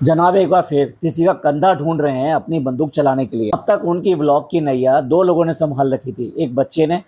जनाब एक बार फिर किसी का कंधा ढूंढ रहे हैं अपनी बंदूक चलाने के लिए। अब तक उनकी व्लॉग की नैया दो लोगों ने संभाल रखी थी, एक बच्चे ने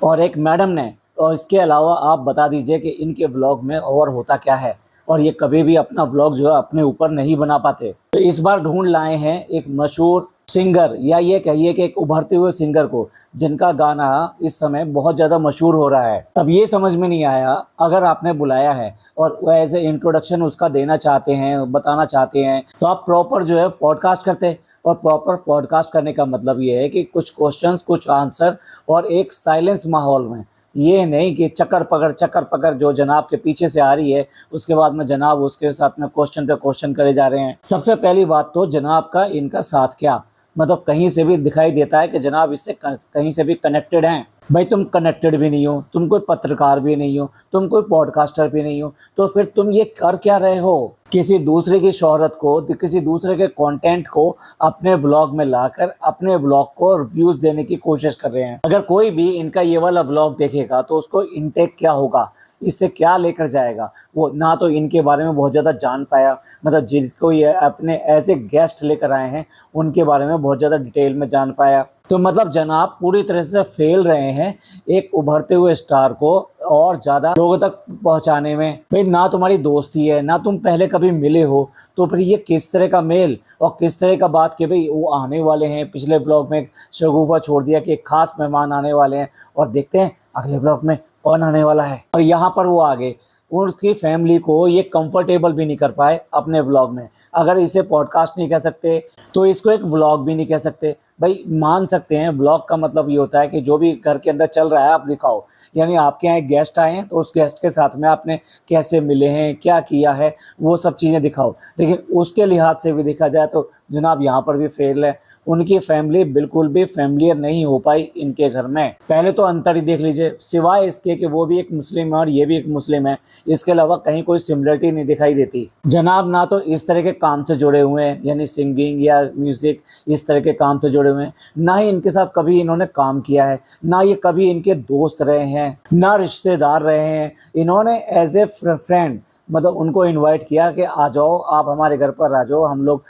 और एक मैडम ने। और इसके अलावा आप बता दीजिए कि इनके व्लॉग में और होता क्या है, और ये कभी भी अपना व्लॉग जो है अपने ऊपर नहीं बना पाते। तो इस बार ढूंढ लाए हैं एक मशहूर सिंगर, या ये कहिए कि एक उभरते हुए सिंगर को, जिनका गाना इस समय बहुत ज़्यादा मशहूर हो रहा है। अब ये समझ में नहीं आया, अगर आपने बुलाया है और वो एज ए इंट्रोडक्शन उसका देना चाहते हैं, बताना चाहते हैं, तो आप प्रॉपर जो है पॉडकास्ट करते। और प्रॉपर पॉडकास्ट करने का मतलब ये है कि कुछ क्वेश्चंस, कुछ आंसर और एक साइलेंस माहौल में। ये नहीं कि चक्कर पकड़ जो जनाब के पीछे से आ रही है, उसके बाद में जनाब उसके साथ में क्वेश्चन पे क्वेश्चन करे जा रहे हैं। सबसे पहली बात तो जनाब का इनका साथ क्या, मतलब कहीं से भी दिखाई देता है कि जनाब इससे कहीं से भी कनेक्टेड हैं। भाई तुम कनेक्टेड भी नहीं हो, तुम कोई पत्रकार भी नहीं हो, तुम कोई पॉडकास्टर भी नहीं हो, तो फिर तुम ये कर क्या रहे हो? किसी दूसरे की शोहरत को, किसी दूसरे के कंटेंट को अपने व्लॉग में लाकर अपने व्लॉग को व्यूज देने की कोशिश कर रहे हैं। अगर कोई भी इनका ये वाला व्लॉग देखेगा तो उसको इनटेक क्या होगा, इससे क्या लेकर जाएगा? वो ना तो इनके बारे में बहुत ज़्यादा जान पाया, मतलब जिसको ये अपने एज ए गेस्ट लेकर आए हैं उनके बारे में बहुत ज़्यादा डिटेल में जान पाया। तो मतलब जनाब पूरी तरह से फेल रहे हैं एक उभरते हुए स्टार को और ज़्यादा लोगों तक पहुंचाने में। भाई ना तुम्हारी दोस्ती है, ना तुम पहले कभी मिले हो, तो फिर ये किस तरह का मेल और किस तरह का बात कि भाई वो आने वाले हैं। पिछले ब्लॉग में शगुफा छोड़ दिया कि एक खास मेहमान आने वाले हैं, और देखते हैं अगले ब्लॉग में कौन आने वाला है। और यहाँ पर वो आगे उसकी फैमिली को ये कंफर्टेबल भी नहीं कर पाए अपने व्लॉग में। अगर इसे पॉडकास्ट नहीं कह सकते तो इसको एक व्लॉग भी नहीं कह सकते। भाई मान सकते हैं व्लॉग का मतलब ये होता है कि जो भी घर के अंदर चल रहा है आप दिखाओ, यानी आपके यहाँ एक गेस्ट आए हैं तो उस गेस्ट के साथ में आपने कैसे मिले हैं, क्या किया है, वो सब चीज़ें दिखाओ। लेकिन उसके लिहाज से भी देखा जाए तो जनाब यहाँ पर भी फेल है। उनकी फैमिली बिल्कुल भी फैमिलियर नहीं हो पाई इनके घर में। पहले तो अंतर ही देख लीजिए, सिवाय इसके कि वो भी एक मुस्लिम है और ये भी एक मुस्लिम है, इसके अलावा कहीं कोई सिमिलरिटी नहीं दिखाई देती। जनाब ना तो इस तरह के काम से जुड़े हुए हैं, यानी सिंगिंग या म्यूजिक इस तरह के काम से जुड़े हुए हैं, ना ही इनके साथ कभी इन्होंने काम किया है, ना ये कभी इनके दोस्त रहे हैं, ना रिश्तेदार रहे हैं। इन्होंने एज ए फ्रेंड मतलब उनको इनवाइट किया कि आ जाओ, आप हमारे घर पर आ जाओ, हम लोग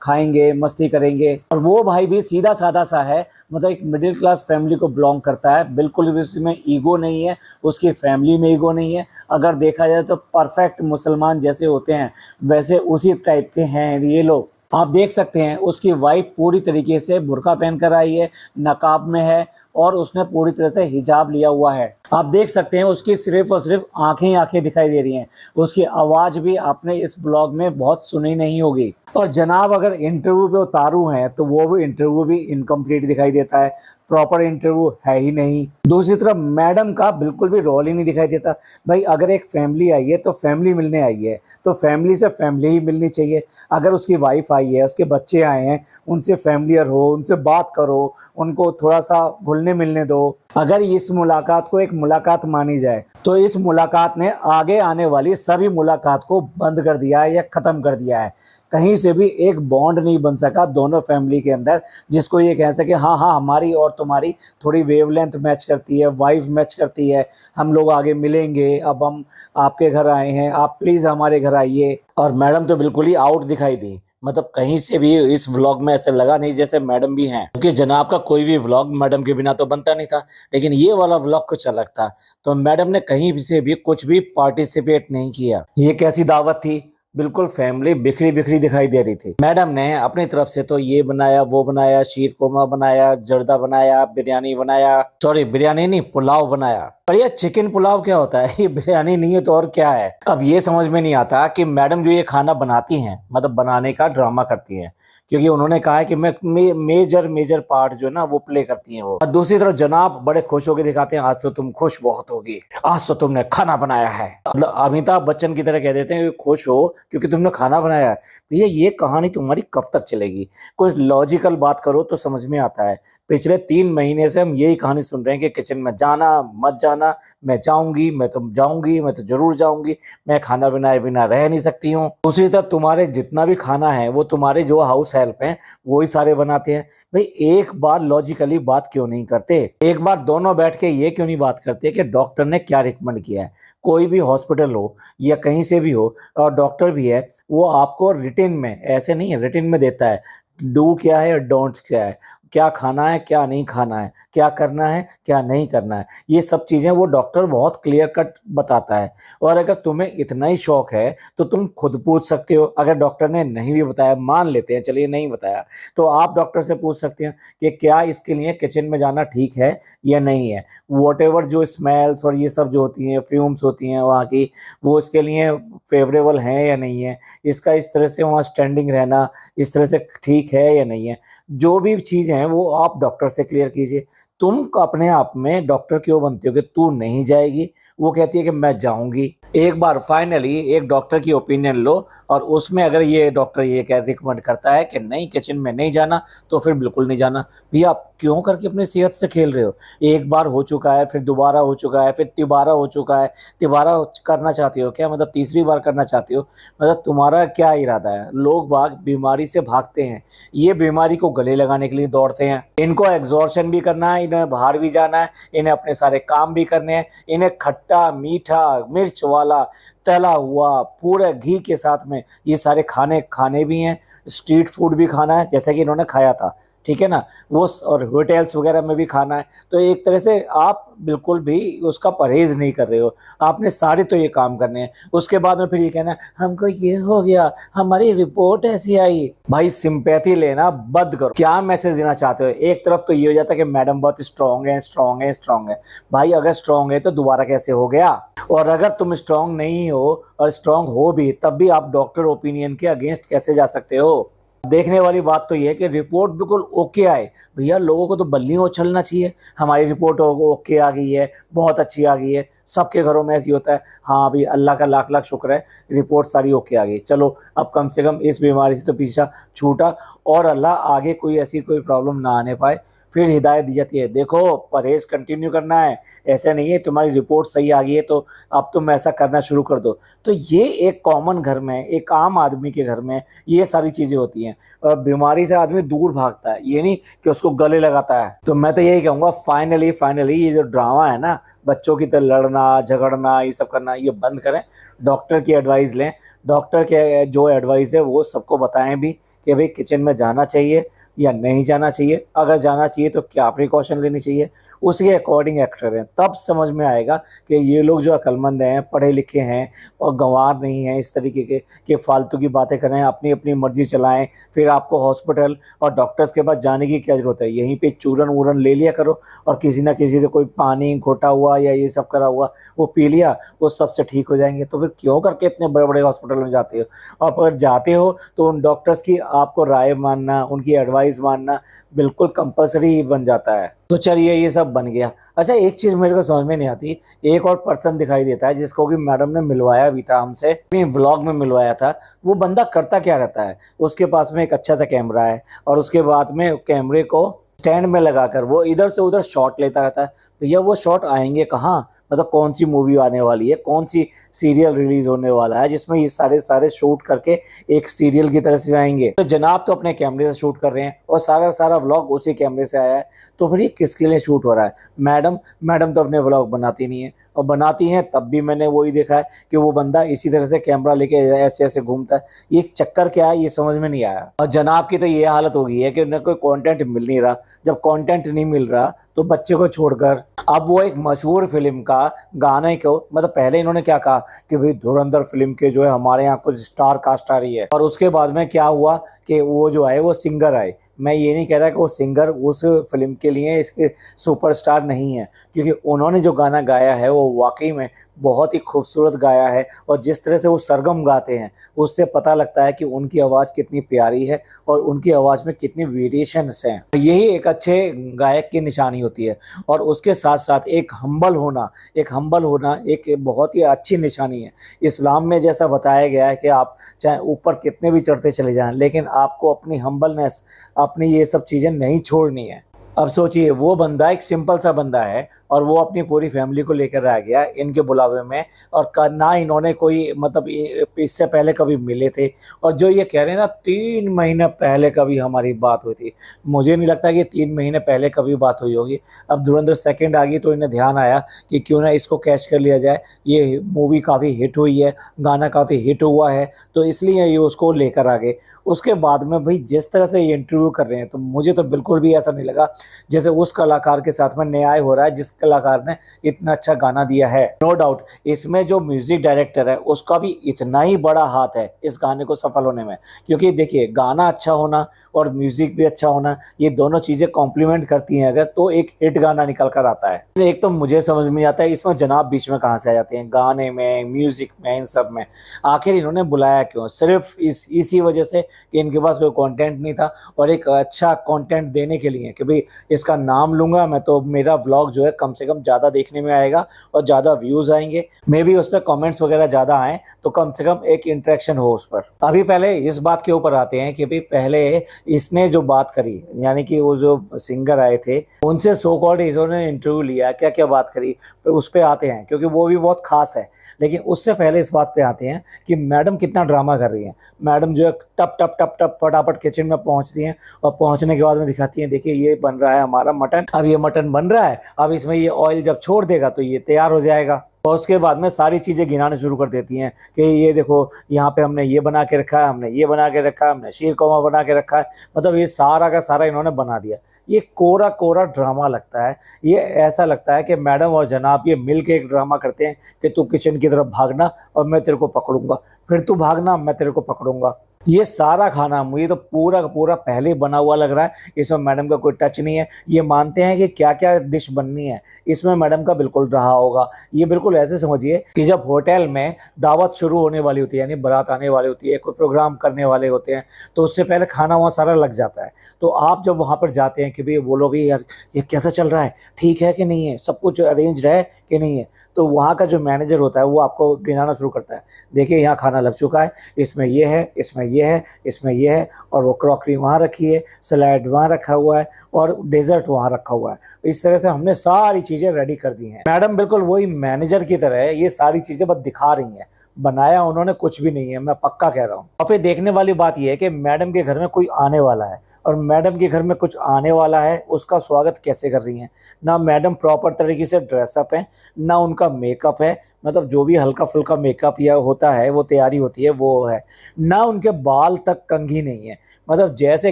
खाएंगे, मस्ती करेंगे। और वो भाई भी सीधा साधा सा है, मतलब एक मिडिल क्लास फैमिली को बिलोंग करता है, बिल्कुल भी उसमें ईगो नहीं है, उसकी फैमिली में ईगो नहीं है। अगर देखा जाए तो परफेक्ट मुसलमान जैसे होते हैं वैसे उसी टाइप के हैं ये लोग। आप देख सकते हैं उसकी वाइफ पूरी तरीके से बुर्का पहन कर आई है, नकाब में है, और उसने पूरी तरह से हिजाब लिया हुआ है। आप देख सकते हैं उसकी सिर्फ और सिर्फ आंखें ही आंखें दिखाई दे रही हैं। उसकी आवाज़ भी आपने इस ब्लॉग में बहुत सुनी नहीं होगी। और जनाब अगर इंटरव्यू पे उतारू हैं तो वो भी इंटरव्यू भी इनकम्प्लीट दिखाई देता है, प्रॉपर इंटरव्यू है ही नहीं। दूसरी तरफ मैडम का बिल्कुल भी रोल ही नहीं दिखाई देता। भाई अगर एक फैमिली आई है तो फैमिली मिलने आई है, तो फैमिली से फैमिली ही मिलनी चाहिए। अगर उसकी वाइफ आई है, उसके बच्चे आए हैं, उनसे फैमिलियर हो, उनसे बात करो, उनको थोड़ा सा घुलने मिलने दो। अगर इस मुलाकात को एक मुलाकात मानी जाए तो इस मुलाकात ने आगे आने वाली सभी मुलाकात को बंद कर दिया है या ख़त्म कर दिया है। कहीं से भी एक बॉन्ड नहीं बन सका दोनों फैमिली के अंदर, जिसको ये कह सके हाँ हाँ हमारी और तुम्हारी थोड़ी वेवलेंथ मैच करती है, वाइब मैच करती है, हम लोग आगे मिलेंगे, अब हम आपके घर आए हैं, आप प्लीज़ हमारे घर आइए। और मैडम तो बिल्कुल ही आउट दिखाई दी, मतलब कहीं से भी इस व्लॉग में ऐसे लगा नहीं जैसे मैडम भी हैं, क्योंकि जनाब का कोई भी व्लॉग मैडम के बिना तो बनता नहीं था। लेकिन ये वाला व्लॉग कुछ अलग था, तो मैडम ने कहीं से भी कुछ भी पार्टिसिपेट नहीं किया। ये कैसी दावत थी? बिल्कुल फैमिली बिखरी बिखरी दिखाई दे रही थी। मैडम ने अपनी तरफ से तो ये बनाया, वो बनाया, शीर कोरमा बनाया, जर्दा बनाया, बिरयानी बनाया, सॉरी बिरयानी नहीं, पुलाव बनाया। पर ये चिकन पुलाव क्या होता है? ये बिरयानी नहीं है तो और क्या है? अब ये समझ में नहीं आता कि मैडम जो ये खाना बनाती हैं, मतलब बनाने का ड्रामा करती हैं, क्योंकि उन्होंने कहा है कि मेजर पार्ट जो है ना वो प्ले करती हैं वो। और दूसरी तरफ जनाब बड़े खुश होकर दिखाते हैं, आज तो तुम खुश बहुत होगी, आज तो तुमने खाना बनाया है। मतलब अमिताभ बच्चन की तरह कह देते हैं खुश हो क्योंकि तुमने खाना बनाया है। भैया ये कहानी तुम्हारी कब तक चलेगी? कुछ लॉजिकल बात करो तो समझ में आता है। पिछले 3 महीने से हम यही कहानी सुन रहे हैं कि किचन में जाना मत जाना, जाना, मैं जाऊंगी, मैं तो जाऊंगी, मैं तो जरूर जाऊंगी, मैं खाना बनाए बिना रह नहीं सकती हूँ। दूसरी तरफ तुम्हारे जितना भी खाना है वो तुम्हारे जो हाउस हेल्प हैं वो ही सारे बनाते हैं। भाई एक बार लॉजिकली बात क्यों नहीं करते, एक बार दोनों बैठ के ये क्यों नहीं बात करते कि डॉक्टर ने क्या रिकमेंड किया है। कोई भी हॉस्पिटल हो या कहीं से भी हो और डॉक्टर भी है, वो आपको रिटिन में, ऐसे नहीं है, रिटिन में देता है डू क्या है और डोंट क्या है, क्या खाना है क्या नहीं खाना है, क्या करना है क्या नहीं करना है, ये सब चीज़ें वो डॉक्टर बहुत क्लियर कट बताता है। और अगर तुम्हें इतना ही शौक है तो तुम खुद पूछ सकते हो। अगर डॉक्टर ने नहीं भी बताया, मान लेते हैं चलिए नहीं बताया, तो आप डॉक्टर से पूछ सकते हैं कि क्या इसके लिए किचन में जाना ठीक है या नहीं है। वॉट जो स्मेल्स और ये सब जो होती हैं, फ्यूम्स होती हैं वहाँ की, वो इसके लिए फेवरेबल हैं या नहीं है, इसका इस तरह से वहाँ स्टैंडिंग रहना इस तरह से ठीक है या नहीं है। जो भी चीज़ें हैं वो आप डॉक्टर से क्लियर कीजिए। तुम अपने आप में डॉक्टर क्यों बनते हो कि तू नहीं जाएगी, वो कहती है कि मैं जाऊंगी। एक बार फाइनली एक डॉक्टर की ओपिनियन लो और उसमें अगर ये डॉक्टर ये कह रिकमेंड करता है कि नहीं किचन में नहीं जाना, तो फिर बिल्कुल नहीं जाना। भैया आप क्यों करके अपनी सेहत से खेल रहे हो। एक बार हो चुका है, फिर दोबारा हो चुका है, फिर तिबारा हो चुका है, तिबारा करना चाहते हो क्या, मतलब तीसरी बार करना चाहते हो, मतलब तुम्हारा क्या इरादा है। लोग बाग बीमारी से भागते हैं, ये बीमारी को गले लगाने के लिए दौड़ते हैं। इनको एग्जॉर्शन भी करना है, इन्हें बाहर भी जाना है, इन्हें अपने सारे काम भी करने हैं, इन्हें खट्टा मीठा मिर्च वाला तला हुआ पूरे घी के साथ में ये सारे खाने खाने भी हैं, स्ट्रीट फूड भी खाना है जैसा कि इन्होंने खाया था, ठीक है ना, वो और होटल्स वगैरह में भी खाना है। तो एक तरह से आप बिल्कुल भी उसका परहेज नहीं कर रहे हो। आपने सारे तो ये काम करने हैं, उसके बाद में फिर ये कहना हमको ये हो गया, हमारी रिपोर्ट ऐसी आई। भाई सिंपैथी लेना बंद करो। क्या मैसेज देना चाहते हो। एक तरफ तो ये हो जाता है कि मैडम बहुत स्ट्रांग है, स्ट्रांग है, स्ट्रांग है। भाई अगर स्ट्रांग है तो दोबारा कैसे हो गया। और अगर तुम स्ट्रांग नहीं हो और स्ट्रांग हो भी, तब भी आप डॉक्टर ओपिनियन के अगेंस्ट कैसे जा सकते हो। देखने वाली बात तो ये है कि रिपोर्ट बिल्कुल ओके आए। भैया लोगों को तो बल्लियों उछलना चाहिए, हमारी रिपोर्ट ओके आ गई है, बहुत अच्छी आ गई है। सबके घरों में ऐसी होता है, हाँ भाई अल्लाह का लाख लाख शुक्र है रिपोर्ट सारी ओके आ गई, चलो अब कम से कम इस बीमारी से तो पीछा छूटा और अल्लाह आगे कोई ऐसी कोई प्रॉब्लम ना आने पाए। फिर हिदायत दी जाती है, देखो परहेज कंटिन्यू करना है, ऐसा नहीं है तुम्हारी रिपोर्ट सही आ गई है तो अब तुम ऐसा करना शुरू कर दो। तो ये एक कॉमन घर में, एक आम आदमी के घर में ये सारी चीज़ें होती हैं और बीमारी से आदमी दूर भागता है, ये नहीं कि उसको गले लगाता है। तो मैं तो यही कहूँगा फाइनली फाइनली ये जो ड्रामा है ना, बच्चों की तरह लड़ना झगड़ना ये सब करना, ये बंद करें। डॉक्टर की एडवाइस लें, डॉक्टर के जो एडवाइस है वो सबको बताएं भी कि भाई किचन में जाना चाहिए या नहीं जाना चाहिए, अगर जाना चाहिए तो क्या प्रिकॉशन लेनी चाहिए, उसके अकॉर्डिंग एक्ट करें। तब समझ में आएगा कि ये लोग जो अक्लमंद हैं, पढ़े लिखे हैं और गंवार नहीं हैं इस तरीके के कि फालतू की बातें करें, अपनी अपनी मर्जी चलाएं। फिर आपको हॉस्पिटल और डॉक्टर्स के पास जाने की क्या ज़रूरत है, यहीं पे चूरन वूरन ले लिया करो और किसी ना किसी से कोई पानी घोटा हुआ या ये सब करा हुआ वो पी लिया, वो सबसे ठीक हो जाएंगे। तो फिर क्यों करके इतने बड़े बड़े हॉस्पिटल में जाते हो। और अगर जाते हो तो उन डॉक्टर्स की आपको राय मानना, उनकी एडवाइस मानना बिल्कुल कंपलसरी बन जाता है। तो चलिए ये सब बन गया। अच्छा एक चीज मेरे को समझ में नहीं आती, एक और पर्सन दिखाई देता है जिसको कि मैडम ने मिलवाया भी था हमसे, ब्लॉग में मिलवाया था। वो बंदा करता क्या रहता है, उसके पास में एक अच्छा सा कैमरा है और उसके बाद में कैमरे को स्टैंड में लगाकर वो इधर से उधर शॉट लेता रहता है। भैया वो शॉट आएंगे कहाँ, मतलब कौन सी मूवी आने वाली है, कौन सी सीरियल रिलीज होने वाला है जिसमें ये सारे सारे शूट करके एक सीरियल की तरह से आएंगे। तो जनाब तो अपने कैमरे से शूट कर रहे हैं और सारा सारा व्लॉग उसी कैमरे से आया है, तो फिर ये किसके लिए शूट हो रहा है। मैडम तो अपने व्लॉग बनाती नहीं है, और बनाती हैं तब भी मैंने वही देखा है कि वो बंदा इसी तरह से कैमरा लेके ऐसे ऐसे घूमता है। ये चक्कर क्या है ये समझ में नहीं आया। और जनाब की तो ये हालत हो गई है कि उन्हें कोई कंटेंट मिल नहीं रहा। जब कंटेंट नहीं मिल रहा तो बच्चे को छोड़कर अब वो एक मशहूर फिल्म का गाने को, मतलब पहले इन्होंने क्या कहा कि भाई धुरंधर फिल्म के जो है हमारे यहाँ कुछ स्टार कास्ट आ रही है, और उसके बाद में क्या हुआ कि वो जो आए वो सिंगर आए। मैं ये नहीं कह रहा कि वो सिंगर उस फिल्म के लिए इसके सुपरस्टार नहीं है, क्योंकि उन्होंने जो गाना गाया है वो वाकई में बहुत ही खूबसूरत गाया है। और जिस तरह से वो सरगम गाते हैं उससे पता लगता है कि उनकी आवाज़ कितनी प्यारी है और उनकी आवाज़ में कितनी वेरिएशंस हैं। यही एक अच्छे गायक की निशानी होती है। और उसके साथ साथ एक हम्बल होना एक बहुत ही अच्छी निशानी है। इस्लाम में जैसा बताया गया है कि आप चाहे ऊपर कितने भी चढ़ते चले जाएं, लेकिन आपको अपनी हम्बलनेस, अपनी ये सब चीज़ें नहीं छोड़नी है। अब सोचिए वो बंदा एक सिंपल सा बंदा है और वो अपनी पूरी फैमिली को लेकर आ गया इनके बुलावे में। और ना इन्होंने कोई मतलब इससे पहले कभी मिले थे। और जो ये कह रहे हैं ना 3 महीने पहले कभी हमारी बात हुई थी, मुझे नहीं लगता कि 3 महीने पहले कभी बात हुई होगी। अब धुरंधर सेकंड आ गई तो इन्हें ध्यान आया कि क्यों ना इसको कैच कर लिया जाए, ये मूवी काफ़ी हिट हुई है, गाना काफ़ी हिट हुआ है, तो इसलिए ये उसको लेकर आ गए। उसके बाद में भाई जिस तरह से ये इंटरव्यू कर रहे हैं तो मुझे तो बिल्कुल भी ऐसा नहीं लगा जैसे उस कलाकार के साथ में न्याय हो रहा है जिस कलाकार ने इतना अच्छा गाना दिया है। नो डाउट इसमें जो म्यूजिक डायरेक्टर है उसका भी इतना ही बड़ा हाथ है इस गाने को सफल होने में, क्योंकि देखिए गाना अच्छा होना और म्यूजिक भी अच्छा होना ये दोनों चीजें कॉम्प्लीमेंट करती हैं अगर, तो एक हिट गाना निकल कर आता है। एक तो मुझे समझ में आता है इसमें जनाब बीच में कहाँ से आ जाते हैं, गाने में, म्यूजिक में, इन सब में। आखिर इन्होंने बुलाया क्यों? सिर्फ इसी वजह से कि इनके पास कोई कंटेंट नहीं था और एक अच्छा कंटेंट देने के लिए कि भाई इसका नाम लूंगा मैं तो मेरा व्लॉग जो है कम से कम ज़्यादा देखने में आएगा और ज़्यादा व्यूज़ आएंगे, मे भी उस पर कॉमेंट्स वगैरह ज़्यादा आएँ तो कम से कम एक इंटरेक्शन हो उस पर। अभी पहले इस बात के ऊपर आते हैं कि भाई पहले इसने जो बात करी, यानी कि वो जो सिंगर आए थे उनसे सो कॉल्ड इन्होंने इंटरव्यू लिया, क्या क्या बात करी उस पर आते हैं क्योंकि वो भी बहुत खास है। लेकिन उससे पहले इस बात पे आते हैं कि मैडम कितना ड्रामा कर रही हैं। मैडम जो है टप टप टप टप फटाफट किचन में पहुंचती हैं और पहुंचने के बाद में दिखाती हैं देखिए ये बन रहा है हमारा मटन, अब ये मटन बन रहा है, अब इसमें ये ऑयल जब छोड़ देगा तो ये तैयार हो जाएगा। और उसके बाद में सारी चीज़ें गिनाने शुरू कर देती हैं कि ये देखो यहाँ पे हमने ये बना के रखा है, हमने ये बना के रखा है, हमने शीर कौमा बना के रखा है, मतलब ये सारा का सारा इन्होंने बना दिया। ये कोरा कोरा ड्रामा लगता है। ये ऐसा लगता है कि मैडम और जनाब ये मिल के एक ड्रामा करते हैं कि तू किचन की तरफ भागना और मैं तेरे को पकड़ूंगा, फिर तू भागना मैं तेरे को पकड़ूंगा। ये सारा खाना मुझे तो पूरा का पूरा पहले ही बना हुआ लग रहा है, इसमें मैडम का कोई टच नहीं है। ये मानते हैं कि क्या क्या डिश बननी है, इसमें मैडम का बिल्कुल रहा होगा। ये बिल्कुल ऐसे समझिए कि जब होटल में दावत शुरू होने वाली होती है, यानी बारात आने वाली होती है, कोई प्रोग्राम करने वाले होते हैं, तो उससे पहले खाना वहाँ सारा लग जाता है। तो आप जब वहाँ पर जाते हैं कि भाई बोलो भी यार ये कैसा चल रहा है, ठीक है कि नहीं है, सब कुछ अरेंज है कि नहीं है, तो वहाँ का जो मैनेजर होता है वो आपको गिनाना शुरू करता है, देखिए यहाँ खाना लग चुका है, इसमें ये है, इसमें ये है, इसमें ये है, और वो क्रॉकरी वहाँ रखी है, सलाद वहाँ रखा हुआ है और डेजर्ट वहाँ रखा हुआ है। इस तरह से हमने सारी चीज़ें रेडी कर दी हैं। मैडम बिल्कुल वही मैनेजर की तरह है, ये सारी चीज़ें बस दिखा रही हैं, बनाया उन्होंने कुछ भी नहीं है, मैं पक्का कह रहा हूँ। और फिर देखने वाली बात यह है कि मैडम के घर में कोई आने वाला है और मैडम के घर में कुछ आने वाला है, उसका स्वागत कैसे कर रही हैं। ना मैडम प्रॉपर तरीके से ड्रेसअप है, ना उनका मेकअप है, मतलब जो भी हल्का फुल्का मेकअप या होता है वो तैयारी होती है वो है, ना उनके बाल तक कंघी नहीं है। मतलब जैसे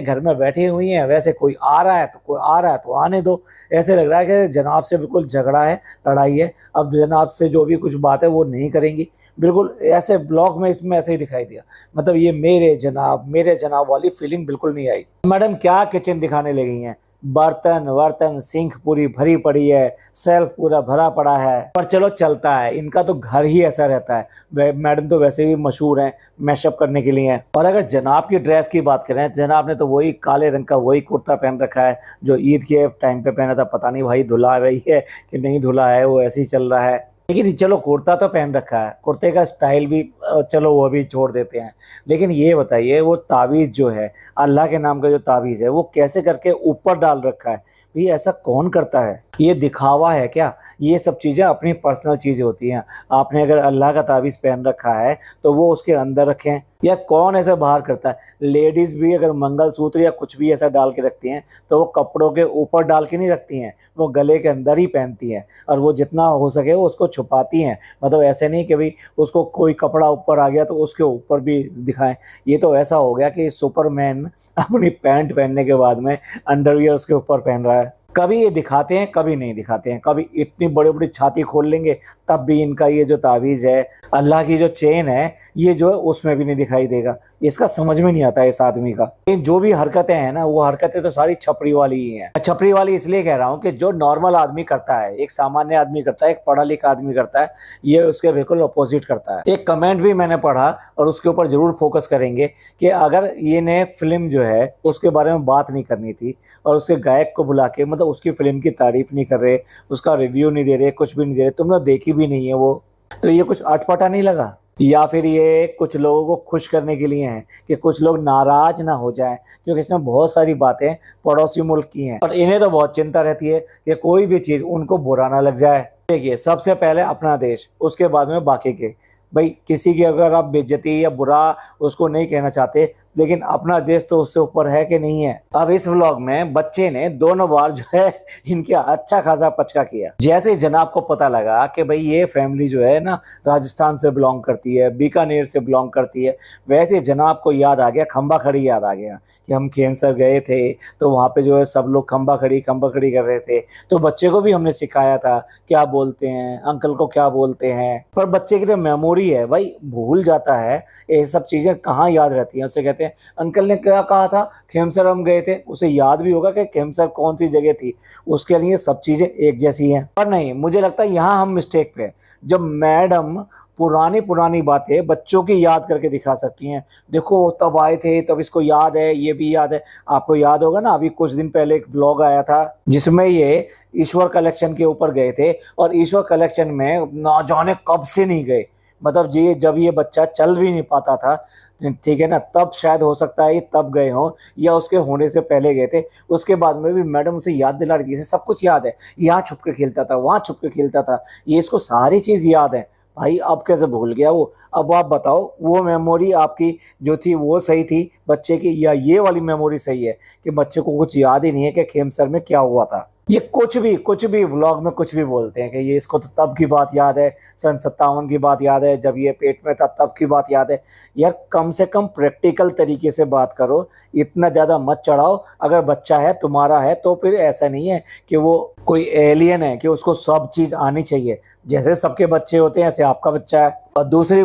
घर में बैठी हुई हैं वैसे कोई आ रहा है तो कोई आ रहा है तो आने दो, ऐसे लग रहा है कि जनाब से बिल्कुल झगड़ा है, लड़ाई है, अब जनाब से जो भी कुछ बात है वो नहीं करेंगी। बिल्कुल ऐसे ब्लॉग में इसमें ऐसे ही दिखाई दिया, मतलब ये मेरे जनाब वाली फीलिंग बिल्कुल नहीं आई। मैडम क्या किचन दिखाने लगी हैं, बर्तन वर्तन सिंक पूरी भरी पड़ी है, सेल्फ पूरा भरा पड़ा है, पर चलो चलता है, इनका तो घर ही ऐसा रहता है। मैडम तो वैसे भी मशहूर हैं मैशअप करने के लिए। और अगर जनाब की ड्रेस की बात करें, जनाब ने तो वही काले रंग का वही कुर्ता पहन रखा है जो ईद के टाइम पे पहना था, पता नहीं भाई धुला रही है कि नहीं धुला है, वो ऐसे ही चल रहा है। लेकिन चलो कुर्ता तो पहन रखा है, कुर्ते का स्टाइल भी चलो वो भी छोड़ देते हैं। लेकिन ये बताइए वो ताबीज़ जो है, अल्लाह के नाम का जो ताबीज़ है, वो कैसे करके ऊपर डाल रखा है, भाई ऐसा कौन करता है? ये दिखावा है क्या? ये सब चीज़ें अपनी पर्सनल चीज़ें होती हैं। आपने अगर अल्लाह का ताबीज़ पहन रखा है तो वो उसके अंदर रखें, या कौन ऐसा बाहर करता है? लेडीज़ भी अगर मंगलसूत्र या कुछ भी ऐसा डाल के रखती हैं तो वो कपड़ों के ऊपर डाल के नहीं रखती हैं, वो गले के अंदर ही पहनती हैं और वो जितना हो सके वो उसको छुपाती हैं। मतलब ऐसे नहीं कि भाई उसको कोई कपड़ा ऊपर आ गया तो उसके ऊपर भी दिखाएं। ये तो ऐसा हो गया कि सुपरमैन अपनी पैंट पहनने के बाद में अंडरवियर उसके ऊपर पहन रहा है। कभी ये दिखाते हैं कभी नहीं दिखाते हैं, कभी इतनी बड़ी बड़ी छाती खोल लेंगे तब भी इनका ये जो ताबीज़ है, अल्लाह की जो चेन है, ये जो है उसमें भी नहीं दिखाई देगा। इसका समझ में नहीं आता इस आदमी का। लेकिन जो भी हरकतें हैं ना, वो हरकतें तो सारी छपरी वाली ही हैं। छपरी वाली इसलिए कह रहा हूँ कि जो नॉर्मल आदमी करता है, एक सामान्य आदमी करता है, एक पढ़ा लिखा आदमी करता है, ये उसके बिल्कुल अपोजिट करता है। एक कमेंट भी मैंने पढ़ा और उसके ऊपर जरूर फोकस करेंगे कि अगर ये ने फिल्म जो है उसके बारे में बात नहीं करनी थी और उसके गायक को बुला के, मतलब उसकी फिल्म की तारीफ नहीं कर रहे, उसका रिव्यू नहीं दे रहे, कुछ भी नहीं दे रहे, तुमने देखी भी नहीं है वो, तो ये कुछ अटपटा नहीं लगा? या फिर ये कुछ लोगों को खुश करने के लिए हैं कि कुछ लोग नाराज ना हो जाएं, क्योंकि इसमें बहुत सारी बातें पड़ोसी मुल्क की हैं और इन्हें तो बहुत चिंता रहती है कि कोई भी चीज़ उनको बुरा ना लग जाए। देखिए, सबसे पहले अपना देश, उसके बाद में बाकी के। भाई किसी की अगर आप बेइज्जती या बुरा उसको नहीं कहना चाहते, लेकिन अपना देश तो उससे ऊपर है कि नहीं है। अब इस व्लॉग में बच्चे ने दोनों बार जो है इनके अच्छा खासा पचका किया। जैसे ही जनाब को पता लगा कि भाई ये फैमिली जो है ना राजस्थान से बिलोंग करती है, बीकानेर से बिलोंग करती है, वैसे जनाब को याद आ गया, खंबा खड़ी याद आ गया कि हम खेमसर गए थे तो वहाँ पे जो है सब लोग खंबा खड़ी कर रहे थे, तो बच्चे को भी हमने सिखाया था क्या बोलते हैं, अंकल को क्या बोलते हैं। पर बच्चे की तो मेमोरी है भाई, भूल जाता है, ये सब चीज़ें कहाँ याद रहती हैं। उससे कहते हैं अंकल ने क्या कहा था, खेमसर हम गए थे, उसे याद भी होगा कि खेमसर कौन सी जगह थी, उसके लिए सब चीज़ें एक जैसी हैं। पर नहीं, मुझे लगता है यहाँ हम मिस्टेक पे, जब मैडम पुरानी पुरानी बातें बच्चों की याद करके दिखा सकती हैं। देखो तब आए थे, तब इसको याद है, ये भी याद है। आपको याद होगा ना, अभी कुछ दिन पहले एक व्लॉग आया था जिसमें ये ईश्वर कलेक्शन के ऊपर गए थे और ईश्वर कलेक्शन में ना जाने कब से नहीं गए, मतलब जी जब ये बच्चा चल भी नहीं पाता था, ठीक है ना, तब शायद हो सकता है ये तब गए हों या उसके होने से पहले गए थे। उसके बाद में भी मैडम उसे याद दिला रही थी, इसे सब कुछ याद है, यहाँ छुप के खेलता था, वहाँ छुप के खेलता था, ये इसको सारी चीज़ याद है। भाई अब कैसे भूल गया वो? अब आप बताओ, वो मेमोरी आपकी जो थी वो सही थी बच्चे की, या ये वाली मेमोरी सही है कि बच्चे को कुछ याद ही नहीं है कि खेमसर में क्या हुआ था? ये कुछ भी व्लॉग में कुछ भी बोलते हैं कि ये इसको तो तब की बात याद है, सन 57 की बात याद है, जब ये पेट में था तब की बात याद है। यार कम से कम प्रैक्टिकल तरीके से बात करो, इतना ज़्यादा मत चढ़ाओ। अगर बच्चा है तुम्हारा है तो फिर ऐसा नहीं है कि वो कोई एलियन है कि उसको सब चीज़ आनी चाहिए। जैसे सबके बच्चे होते हैं ऐसे आपका बच्चा है। और दूसरी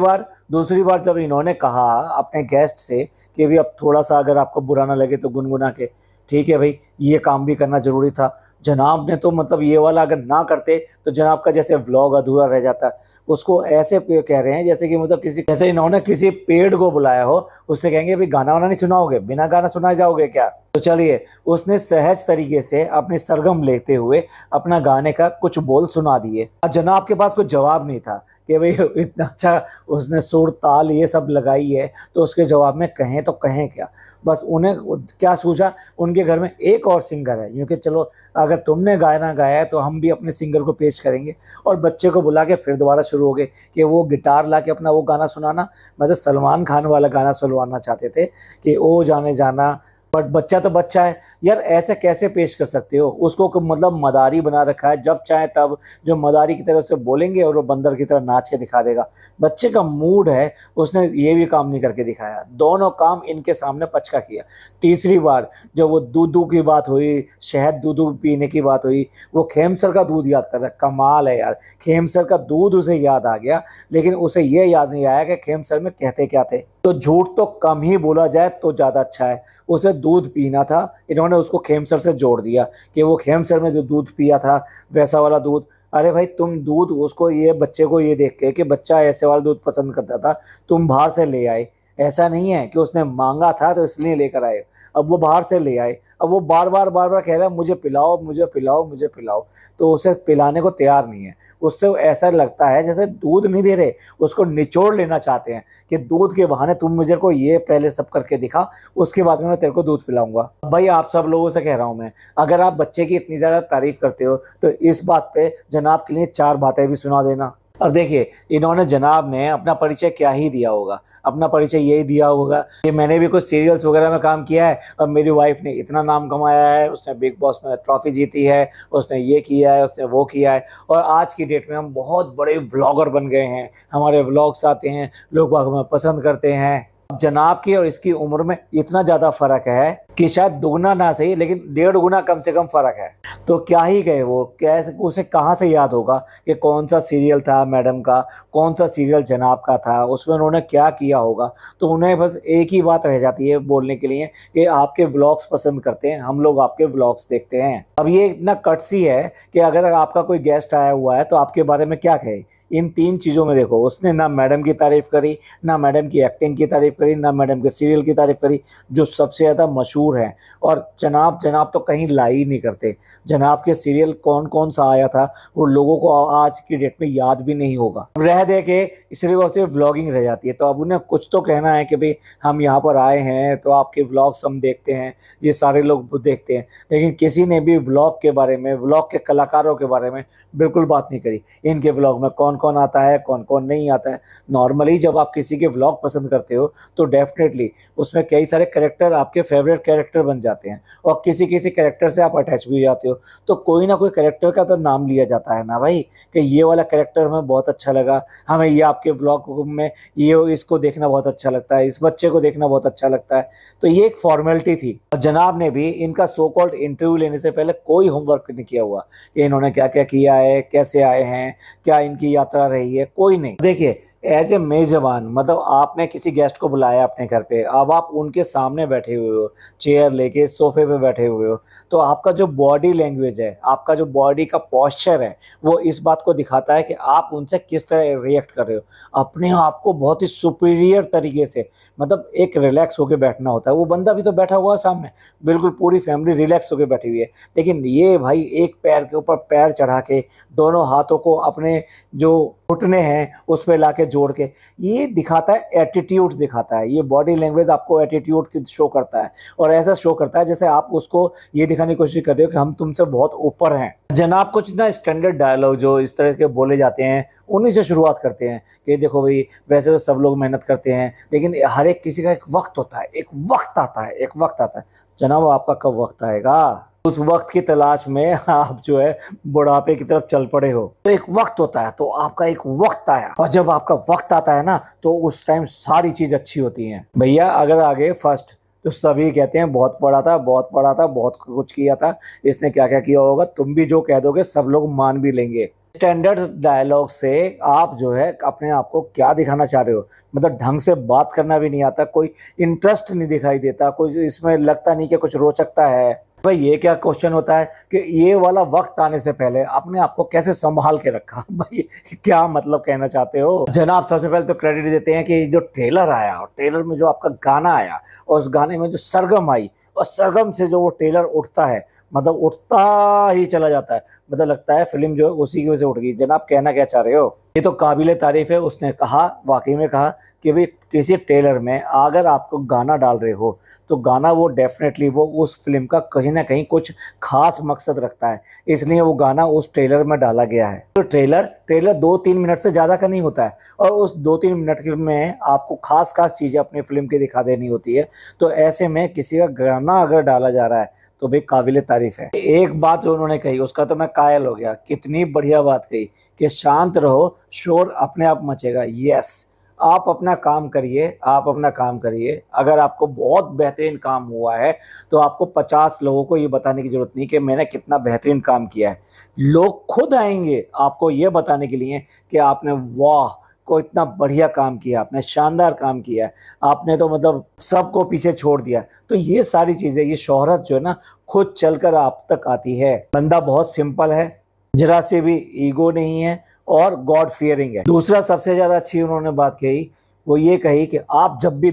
बार जब इन्होंने कहा अपने गेस्ट से कि भाई अब थोड़ा सा अगर आपको बुरा ना लगे तो गुनगुना के, ठीक है भाई ये काम भी करना ज़रूरी था। जनाब ने तो मतलब ये वाला अगर ना करते तो जनाब का जैसे व्लॉग अधूरा रह जाता। उसको ऐसे कह रहे हैं जैसे कि मतलब किसी, जैसे इन्होंने किसी पेड़ को बुलाया हो, उससे कहेंगे भाई गाना वाना नहीं सुनाओगे, बिना गाना सुनाए जाओगे क्या? तो चलिए, उसने सहज तरीके से अपनी सरगम लेते हुए अपना गाने का कुछ बोल सुना दिए। जनाब के पास कुछ जवाब नहीं था कि भाई इतना अच्छा उसने सुर ताल ये सब लगाई है, तो उसके जवाब में कहें तो कहें क्या। बस उन्हें क्या सूझा, उनके घर में एक और सिंगर है, क्योंकि चलो अगर तुमने गाना गाया है तो हम भी अपने सिंगर को पेश करेंगे। और बच्चे को बुला के फिर दोबारा शुरू हो गए कि वो गिटार ला के अपना वो गाना सुनाना। मैं तो सलमान खान वाला गाना सुनवाना चाहते थे कि ओ जाने जाना, बट बच्चा तो बच्चा है यार, ऐसे कैसे पेश कर सकते हो उसको? मतलब मदारी बना रखा है, जब चाहे तब जो मदारी की तरह से बोलेंगे और वो बंदर की तरह नाच के दिखा देगा। बच्चे का मूड है, उसने ये भी काम नहीं करके दिखाया, दोनों काम इनके सामने पचका किया। तीसरी बार जब वो दूध की बात हुई, शहद दूध पीने की बात हुई, वो खेमसर का दूध याद कर रहा है। कमाल है यार, खेमसर का दूध उसे याद आ गया, लेकिन उसे ये याद नहीं आया कि खेमसर में कहते क्या थे। तो झूठ तो कम ही बोला जाए तो ज़्यादा अच्छा है। उसे दूध पीना था, इन्होंने उसको खेमसर से जोड़ दिया कि वो खेमसर में जो दूध पिया था वैसा वाला दूध। अरे भाई तुम दूध उसको, ये बच्चे को ये देख के कि बच्चा ऐसे वाला दूध पसंद करता था, तुम बाहर से ले आए। ऐसा नहीं है कि उसने मांगा था तो इसलिए लेकर आए, अब वो बाहर से ले आए। अब वो बार बार कह रहा है मुझे पिलाओ मुझे पिलाओ मुझे पिलाओ, तो उसे पिलाने को तैयार नहीं है। उससे ऐसा लगता है जैसे दूध नहीं दे रहे, उसको निचोड़ लेना चाहते हैं कि दूध के बहाने तुम मुझे को ये पहले सब करके दिखा, उसके बाद में मैं तेरे को दूध पिलाऊंगा। भाई आप सब लोगों से कह रहा हूँ मैं, अगर आप बच्चे की इतनी ज़्यादा तारीफ करते हो तो इस बात पे जनाब के लिए 4 बातें भी सुना देना। अब देखिए, इन्होंने जनाब ने अपना परिचय क्या ही दिया होगा, अपना परिचय यही दिया होगा कि मैंने भी कुछ सीरियल्स वगैरह में काम किया है और मेरी वाइफ ने इतना नाम कमाया है, उसने बिग बॉस में ट्रॉफी जीती है, उसने ये किया है, उसने वो किया है, और आज की डेट में हम बहुत बड़े व्लॉगर बन गए हैं, हमारे व्लॉग्स आते हैं, लोग हमें पसंद करते हैं। जनाब की और इसकी उम्र में इतना ज़्यादा फ़र्क है कि शायद दुगना ना सही लेकिन 1.5 गुना कम से कम फ़र्क है। तो क्या ही कहे वो, कैसे उसे कहाँ से याद होगा कि कौन सा सीरियल था मैडम का, कौन सा सीरियल जनाब का था, उसमें उन्होंने क्या किया होगा। तो उन्हें बस एक ही बात रह जाती है बोलने के लिए कि आपके व्लॉग्स पसंद करते हैं, हम लोग आपके व्लॉग्स देखते हैं। अब ये इतना कटसी है कि अगर आपका कोई गेस्ट आया हुआ है तो आपके बारे में क्या कहे। इन 3 चीज़ों में देखो, उसने ना मैडम की तारीफ़ करी, ना मैडम की एक्टिंग की तारीफ़ करी, ना मैडम के सीरियल की तारीफ़ करी। जो सबसे ज़्यादा मशहूर मशहूर हैं और जनाब जनाब तो कहीं ला ही नहीं करते। जनाब के सीरियल कौन कौन सा आया था वो लोगों को आज की डेट में याद भी नहीं होगा। रह दे के सिर्फ और सिर्फ व्लॉगिंग रह जाती है। तो अब उन्हें कुछ तो कहना है कि भाई हम यहाँ पर आए हैं तो आपके व्लॉग्स हम देखते हैं, ये सारे लोग देखते हैं, लेकिन किसी ने भी व्लॉग के बारे में, व्लॉग के कलाकारों के बारे में बिल्कुल बात नहीं करी। इनके व्लॉग में कौन कौन आता है, कौन कौन नहीं आता है। नॉर्मली जब आप किसी के व्लॉग पसंद करते हो तो डेफिनेटली उसमें कई सारे कैरेक्टर आपके फेवरेट कैरेक्टर बन जाते हैं और किसी किसी कैरेक्टर से आप अटैच भी हो जाते हो। तो कोई ना कोई कैरेक्टर का तो नाम लिया जाता है ना भाई, कि ये वाला कैरेक्टर हमें बहुत अच्छा लगा, हमें ये आपके व्लॉग में ये इसको देखना बहुत अच्छा लगता है, इस बच्चे को देखना बहुत अच्छा लगता है। तो ये एक फॉर्मेलिटी थी। और जनाब ने भी इनका सो कॉल्ड इंटरव्यू लेने से पहले कोई होमवर्क नहीं किया हुआ कि इन्होंने क्या क्या किया है, कैसे आए हैं, क्या इनकी यात्रा रही है, कोई नहीं। देखिए एज ए मेजबान, मतलब आपने किसी गेस्ट को बुलाया अपने घर पे, अब आप उनके सामने बैठे हुए हो, चेयर लेके सोफे पे बैठे हुए हो, तो आपका जो बॉडी लैंग्वेज है, आपका जो बॉडी का पोस्चर है, वो इस बात को दिखाता है कि आप उनसे किस तरह रिएक्ट कर रहे हो। अपने आप को बहुत ही सुपीरियर तरीके से, मतलब एक रिलैक्स होकर बैठना होता है। वो बंदा भी तो बैठा हुआ है सामने, बिल्कुल पूरी फैमिली रिलैक्स होकर बैठी हुई है, लेकिन ये भाई एक पैर के ऊपर पैर चढ़ा के दोनों हाथों को अपने जो घुटने हैं उस पे लाके जोड़ के, ये दिखाता है एटीट्यूड, दिखाता है। ये बॉडी लैंग्वेज आपको एटीट्यूड की शो करता है और ऐसा शो करता है जैसे आप उसको ये दिखाने की कोशिश कर रहे हो कि हम तुमसे बहुत ऊपर हैं। जनाब कुछ ना स्टैंडर्ड डायलॉग जो इस तरह के बोले जाते हैं उन्हीं से शुरुआत करते हैं कि देखो भाई वैसे तो सब लोग मेहनत करते हैं, लेकिन हर एक किसी का एक वक्त होता है, एक वक्त आता है, एक वक्त आता है। जनाब आपका कब वक्त आएगा? उस वक्त की तलाश में आप जो है बुढ़ापे की तरफ चल पड़े हो। तो एक वक्त होता है, तो आपका एक वक्त आया, और जब आपका वक्त आता है ना तो उस टाइम सारी चीज अच्छी होती हैं। भैया अगर आगे फर्स्ट तो सभी कहते हैं बहुत पढ़ा था, बहुत पढ़ा था, बहुत कुछ किया था, इसने क्या क्या किया होगा, तुम भी जो कह दोगे सब लोग मान भी लेंगे। स्टैंडर्ड डायलॉग से आप जो है अपने आप को क्या दिखाना चाह रहे हो, मतलब ढंग से बात करना भी नहीं आता, कोई इंटरेस्ट नहीं दिखाई देता, कोई इसमें लगता नहीं कि कुछ रोचकता है। भाई ये क्या क्वेश्चन होता है कि ये वाला वक्त आने से पहले अपने आप को कैसे संभाल के रखा। भाई क्या मतलब कहना चाहते हो? जनाब सबसे पहले तो क्रेडिट देते हैं कि जो ट्रेलर आया और ट्रेलर में जो आपका गाना आया और उस गाने में जो सरगम आई और सरगम से जो वो ट्रेलर उठता है, मतलब उठता ही चला जाता है, मतलब लगता है फिल्म जो है उसी की वजह से उठ गई। जनाब कहना क्या चाह रहे हो? ये तो काबिले तारीफ है। उसने कहा, वाकई में कहा कि भाई किसी ट्रेलर में अगर आपको गाना डाल रहे हो तो गाना वो डेफिनेटली वो उस फिल्म का कहीं ना कहीं कुछ खास मकसद रखता है, इसलिए वो गाना उस ट्रेलर में डाला गया है। तो ट्रेलर 2-3 मिनट से ज़्यादा का नहीं होता है और उस 2-3 मिनट में आपको खास खास चीज़ें अपनी फिल्म की दिखा देनी होती है। तो ऐसे में किसी का गाना अगर डाला जा रहा है तो भाई काबिले तारीफ है। एक बात जो उन्होंने कही उसका तो मैं कायल हो गया, कितनी बढ़िया बात कही कि शांत रहो, शोर अपने आप मचेगा। यस, आप अपना काम करिए, आप अपना काम करिए। अगर आपको बहुत बेहतरीन काम हुआ है तो आपको 50 लोगों को ये बताने की जरूरत नहीं कि मैंने कितना बेहतरीन काम किया है। लोग खुद आएंगे आपको ये बताने के लिए कि आपने वाह को इतना बढ़िया काम किया, आपने शानदार काम किया है, आपने तो मतलब सबको पीछे छोड़ दिया। तो ये सारी चीज़ें, ये शोहरत जो है ना खुद चलकर आप तक आती है। बंदा बहुत सिंपल है, जरा से भी ईगो नहीं है और गॉड फियरिंग है। दूसरा सबसे ज़्यादा अच्छी उन्होंने बात कही, वो ये कही कि आप जब भी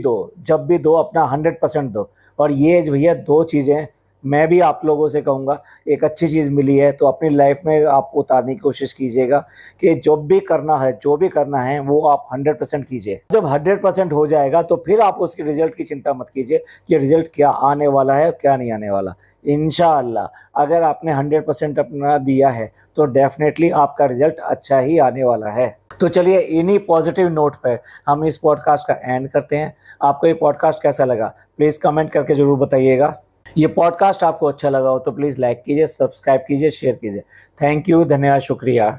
दो अपना 100% दो। और ये भैया 2 चीज़ें मैं भी आप लोगों से कहूँगा, एक अच्छी चीज़ मिली है तो अपनी लाइफ में आप उतारने की कोशिश कीजिएगा कि जो भी करना है वो आप 100% कीजिए। जब 100% हो जाएगा तो फिर आप उसके रिजल्ट की चिंता मत कीजिए कि रिजल्ट क्या आने वाला है क्या नहीं आने वाला। इंशाअल्लाह अगर आपने 100% अपना दिया है तो डेफिनेटली आपका रिजल्ट अच्छा ही आने वाला है। तो चलिए इन्हीं पॉजिटिव नोट पर हम इस पॉडकास्ट का एंड करते हैं। आपको ये पॉडकास्ट कैसा लगा प्लीज़ कमेंट करके ज़रूर बताइएगा। ये पॉडकास्ट आपको अच्छा लगा हो तो प्लीज़ लाइक कीजिए, सब्सक्राइब कीजिए, शेयर कीजिए। थैंक यू, धन्यवाद, शुक्रिया।